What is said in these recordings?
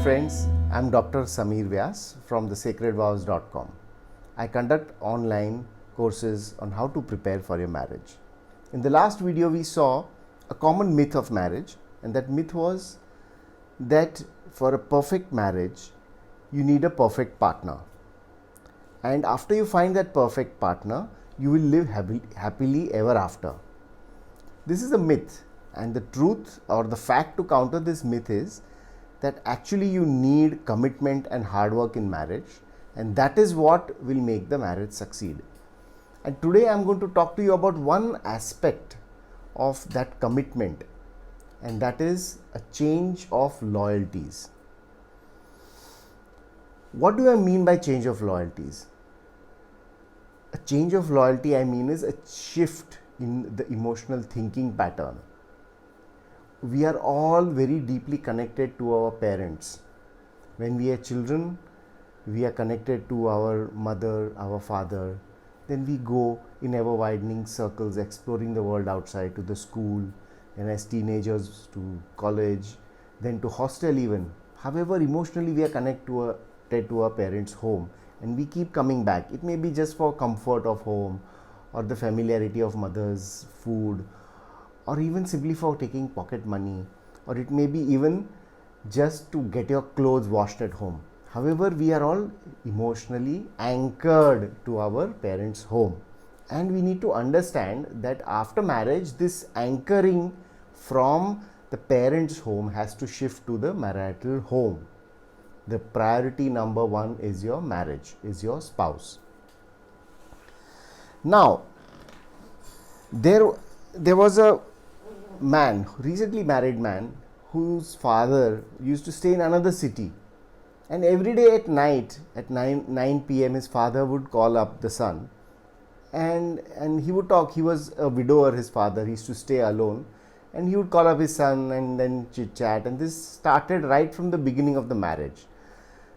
friends, I'm Dr. Samir Vyas from thesacredvows.com. I conduct online courses on how to prepare for your marriage. In the last video, we saw a common myth of marriage, and that myth was that for a perfect marriage, you need a perfect partner. And after you find that perfect partner, you will live happily ever after. This is a myth, and the truth or the fact to counter this myth is that actually you need commitment and hard work in marriage, and that is what will make the marriage succeed. And today I'm going to talk to you about one aspect of that commitment, and that is a change of loyalties. What do I mean by change of loyalties? A change of loyalty, I mean, is a shift in the emotional thinking pattern. We are all very deeply connected to our parents. When we are children, we are connected to our mother, our father. Then we go in ever widening circles, exploring the world outside, to the school, and as teenagers to college, then to hostel even. However, emotionally we are connected to our parents' home, and we keep coming back. It may be just for comfort of home, or the familiarity of mother's food, or even simply for taking pocket money, or it may be even just to get your clothes washed at home. However, we are all emotionally anchored to our parents' home, and we need to understand that after marriage, this anchoring from the parents' home has to shift to the marital home. The priority number one is your marriage, is your spouse. Now, there was a man, recently married man, whose father used to stay in another city, and every day at night at 9 p.m. his father would call up the son, and he would talk. He was a widower, his father. He used to stay alone, and he would call up his son and then chit chat, and this started right from the beginning of the marriage.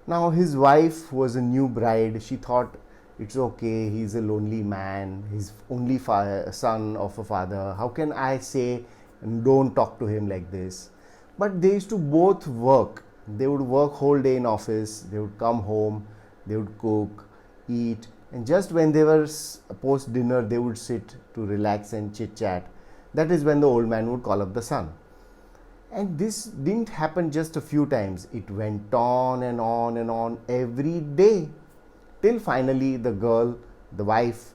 Now his wife was a new bride. She thought, it's okay, he's a lonely man, he's only son of a father, how can I say don't talk to him like this? But they used to both work. They would work whole day in office, they would come home, they would cook, eat, and just when they were post dinner, they would sit to relax and chit chat. That is when the old man would call up the son. And this didn't happen just a few times. It went on and on and on every day, till finally the girl, the wife,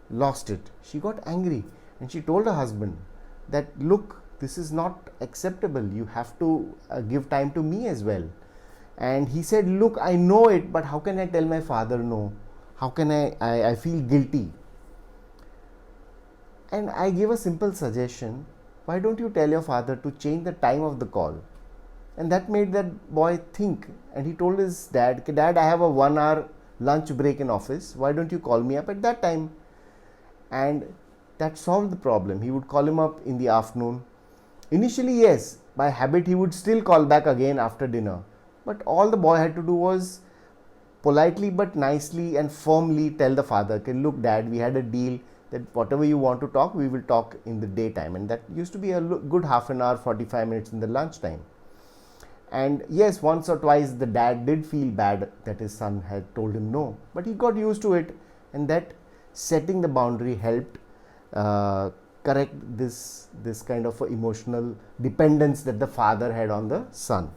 lost it. She got angry and she told her husband that, look, this is not acceptable. You have to give time to me as well. And he said, look, I know it, but how can I tell my father no? How can I feel guilty? And I gave a simple suggestion. Why don't you tell your father to change the time of the call? And that made that boy think. And he told his dad, Dad, I have a 1 hour lunch break in office. Why don't you call me up at that time? And that solved the problem. He would call him up in the afternoon. Initially, yes, by habit he would still call back again after dinner. But all the boy had to do was politely but nicely and firmly tell the father, okay, look, Dad, we had a deal that whatever you want to talk, we will talk in the daytime. And that used to be a good half an hour, 45 minutes in the lunchtime. And yes, once or twice the dad did feel bad that his son had told him no, but he got used to it, and that setting the boundary helped correct this kind of emotional dependence that the father had on the son.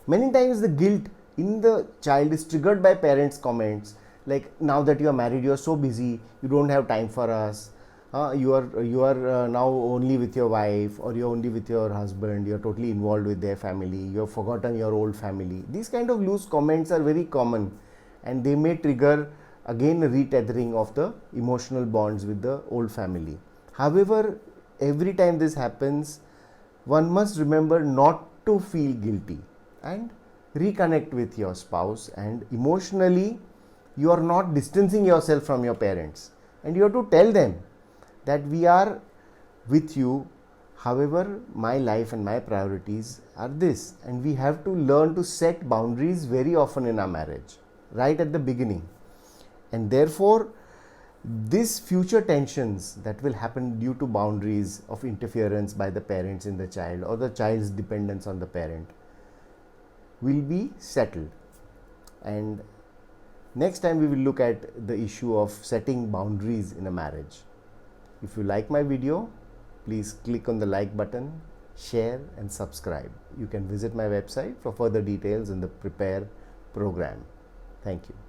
Many times the guilt in the child is triggered by parents' comments like, now that you are married, you are so busy, you don't have time for us. You are now only with your wife, or you're only with your husband, you're totally involved with their family, you have forgotten your old family. These kind of loose comments are very common, and they may trigger again a retethering of the emotional bonds with the old family. However, every time this happens, one must remember not to feel guilty and reconnect with your spouse, and emotionally you are not distancing yourself from your parents, and you have to tell them that we are with you. However, my life and my priorities are this, and we have to learn to set boundaries very often in our marriage, right at the beginning. And therefore, these future tensions that will happen due to boundaries of interference by the parents in the child, or the child's dependence on the parent, will be settled. And next time we will look at the issue of setting boundaries in a marriage. If you like my video, please click on the like button, share and subscribe. You can visit my website for further details in the Prepare program. Thank you.